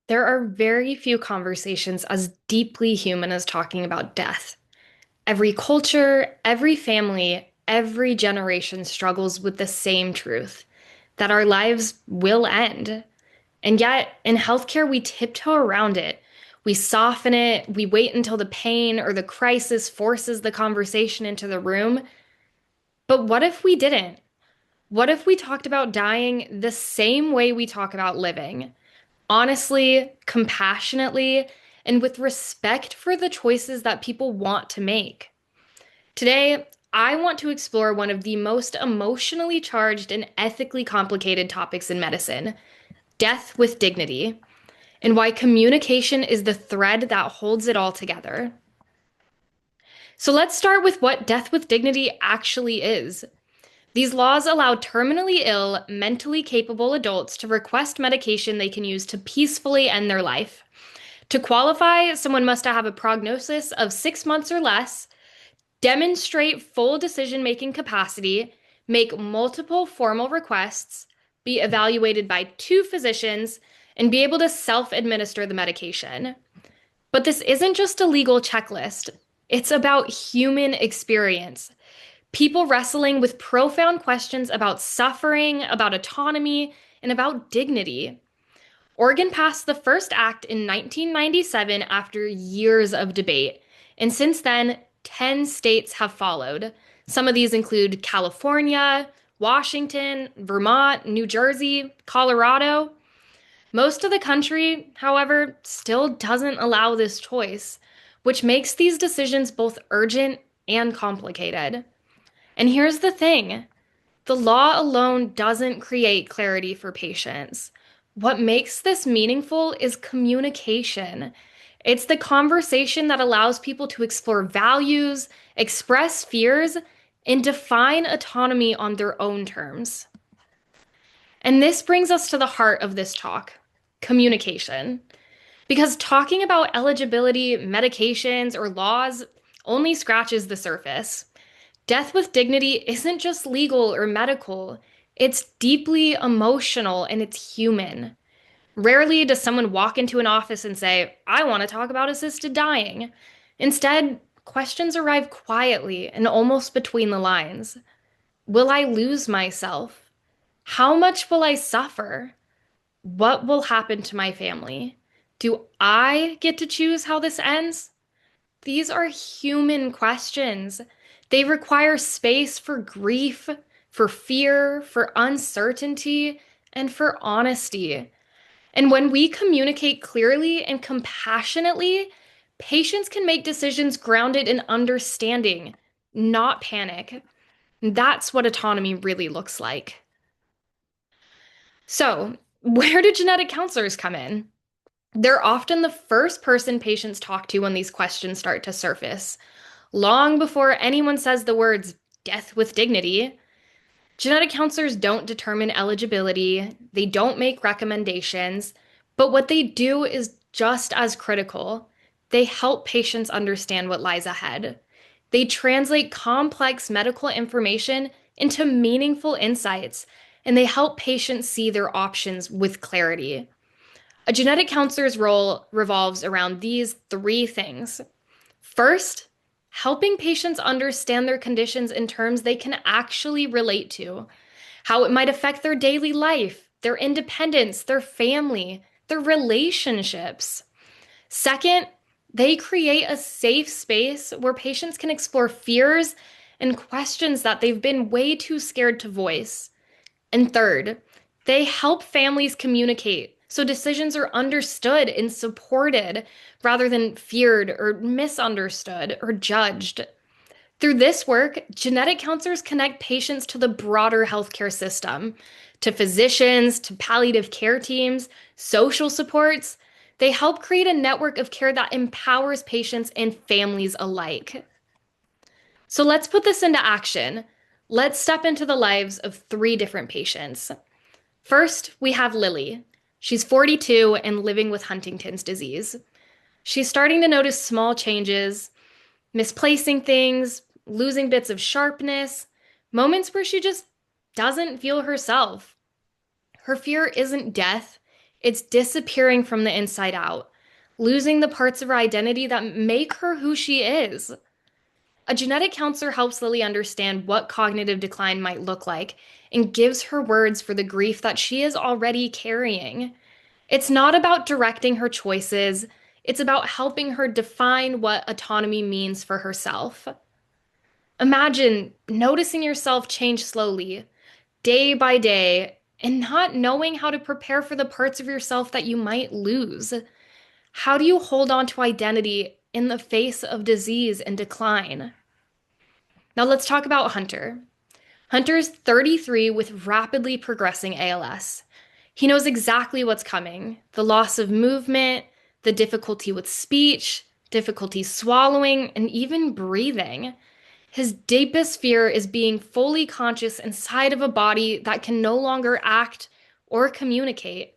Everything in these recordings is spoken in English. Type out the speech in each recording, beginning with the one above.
There are very few conversations as deeply human as talking about death. Every culture, every family, every generation struggles with the same truth that our lives will end. And yet, in healthcare, we tiptoe around it. We soften it, we wait until the pain or the crisis forces the conversation into the room. But what if we didn't? What if we talked about dying the same way we talk about living? Honestly, compassionately, and with respect for the choices that people want to make. Today, I want to explore one of the most emotionally charged and ethically complicated topics in medicine, death with dignity, and why communication is the thread that holds it all together. So let's start with what death with dignity actually is. These laws allow terminally ill, mentally capable adults to request medication they can use to peacefully end their life. To qualify, someone must have a prognosis of 6 months or less, demonstrate full decision making capacity, make multiple formal requests, be evaluated by two physicians, and be able to self administer the medication. But this isn't just a legal checklist, it's about human experience. People wrestling with profound questions about suffering, about autonomy, and about dignity. Oregon passed the first act in 1997 after years of debate, and since then, 10 states have followed. Some of these include California, Washington, Vermont, New Jersey, Colorado. Most of the country, however, still doesn't allow this choice, which makes these decisions both urgent and complicated. And here's the thing. The law alone doesn't create clarity for patients. What makes this meaningful is communication. It's the conversation that allows people to explore values, express fears, and define autonomy on their own terms. And this brings us to the heart of this talk, communication. Because talking about eligibility, medications, or laws only scratches the surface. Death with dignity isn't just legal or medical, it's deeply emotional and it's human. Rarely does someone walk into an office and say, I want to talk about assisted dying. Instead, questions arrive quietly and almost between the lines. Will I lose myself? How much will I suffer? What will happen to my family? Do I get to choose how this ends? These are human questions. They require space for grief, for fear, for uncertainty, and for honesty. And when we communicate clearly and compassionately, patients can make decisions grounded in understanding, not panic. That's what autonomy really looks like. So, where do genetic counselors come in? They're often the first person patients talk to when these questions start to surface. Long before anyone says the words death with dignity, genetic counselors don't determine eligibility, they don't make recommendations, but what they do is just as critical. They help patients understand what lies ahead. They translate complex medical information into meaningful insights, and they help patients see their options with clarity. A genetic counselor's role revolves around these three things. First, helping patients understand their conditions in terms they can actually relate to, how it might affect their daily life, their independence, their family, their relationships. Second, they create a safe space where patients can explore fears and questions that they've been way too scared to voice. And third, they help families communicate so decisions are understood and supported rather than feared or misunderstood or judged. Through this work, genetic counselors connect patients to the broader healthcare system, to physicians, to palliative care teams, social supports. They help create a network of care that empowers patients and families alike. So let's put this into action. Let's step into the lives of three different patients. First, we have Lily. She's 42 and living with Huntington's disease. She's starting to notice small changes, misplacing things, losing bits of sharpness, moments where she just doesn't feel herself. Her fear isn't death, It's disappearing from the inside out, losing the parts of her identity that make her who she is. A genetic counselor helps Lily understand what cognitive decline might look like and gives her words for the grief that she is already carrying. It's not about directing her choices, it's about helping her define what autonomy means for herself. Imagine noticing yourself change slowly, day by day, and not knowing how to prepare for the parts of yourself that you might lose. How do you hold on to identity in the face of disease and decline? Now let's talk about Hunter. Hunter's 33 with rapidly progressing ALS. He knows exactly what's coming: the loss of movement, the difficulty with speech, difficulty swallowing, and even breathing. His deepest fear is being fully conscious inside of a body that can no longer act or communicate.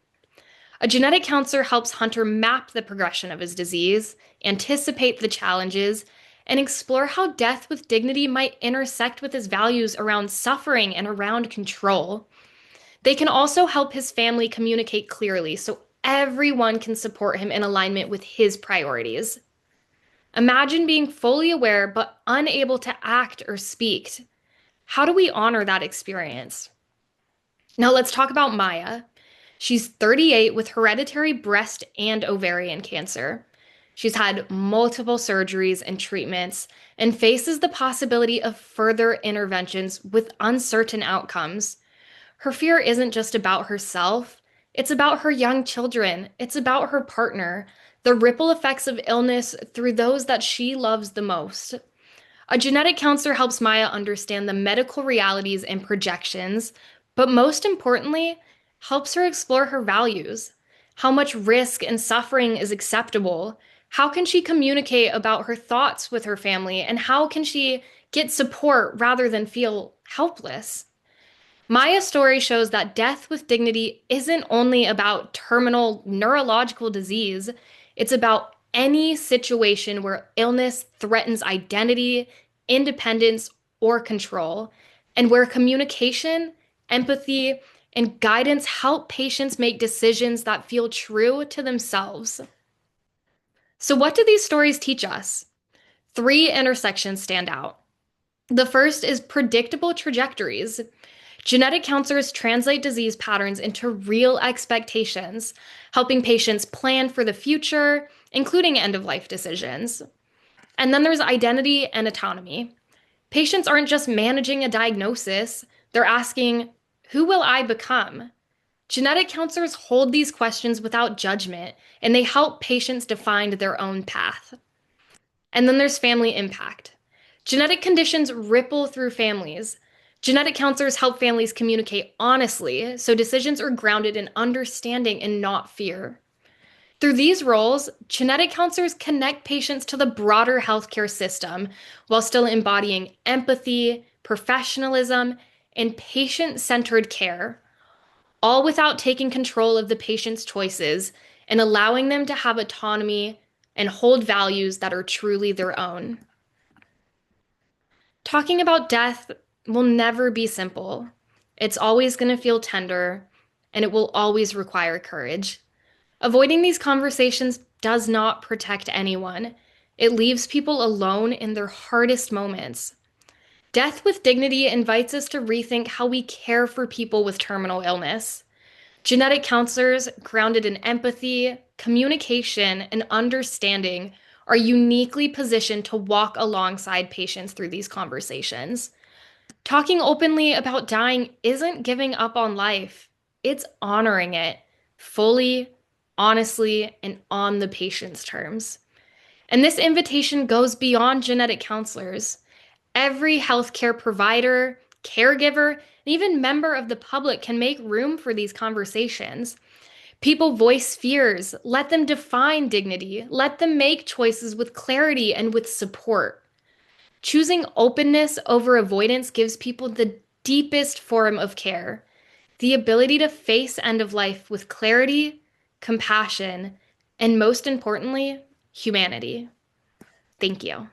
A genetic counselor helps Hunter map the progression of his disease, anticipate the challenges, and explore how death with dignity might intersect with his values around suffering and around control. They can also help his family communicate clearly so everyone can support him in alignment with his priorities. Imagine being fully aware but unable to act or speak. How do we honor that experience? Now let's talk about Maya. She's 38 with hereditary breast and ovarian cancer. She's had multiple surgeries and treatments and faces the possibility of further interventions with uncertain outcomes. Her fear isn't just about herself, it's about her young children, it's about her partner, the ripple effects of illness through those that she loves the most. A genetic counselor helps Maya understand the medical realities and projections, but most importantly, helps her explore her values. How much risk and suffering is acceptable? How can she communicate about her thoughts with her family? And how can she get support rather than feel helpless? Maya's story shows that death with dignity isn't only about terminal neurological disease, it's about any situation where illness threatens identity, independence, or control, and where communication, empathy, and guidance help patients make decisions that feel true to themselves. So, what do these stories teach us? Three intersections stand out. The first is predictable trajectories. Genetic counselors translate disease patterns into real expectations, helping patients plan for the future, including end of life decisions. And then there's identity and autonomy. Patients aren't just managing a diagnosis, they're asking, who will I become? Genetic counselors hold these questions without judgment, and they help patients define their own path. And then there's family impact. Genetic conditions ripple through families. Genetic counselors help families communicate honestly, so decisions are grounded in understanding and not fear. Through these roles, genetic counselors connect patients to the broader healthcare system while still embodying empathy, professionalism, and patient centered care, all without taking control of the patient's choices and allowing them to have autonomy and hold values that are truly their own. Talking about death will never be simple. It's always going to feel tender, and it will always require courage. Avoiding these conversations does not protect anyone. It leaves people alone in their hardest moments. Death with Dignity invites us to rethink how we care for people with terminal illness. Genetic counselors, grounded in empathy, communication, and understanding, are uniquely positioned to walk alongside patients through these conversations. Talking openly about dying isn't giving up on life, it's honoring it fully, honestly, and on the patient's terms. And this invitation goes beyond genetic counselors. Every healthcare provider, caregiver, and even member of the public can make room for these conversations. People voice fears, let them define dignity, let them make choices with clarity and with support. Choosing openness over avoidance gives people the deepest form of care, the ability to face end of life with clarity, compassion, and most importantly, humanity. Thank you.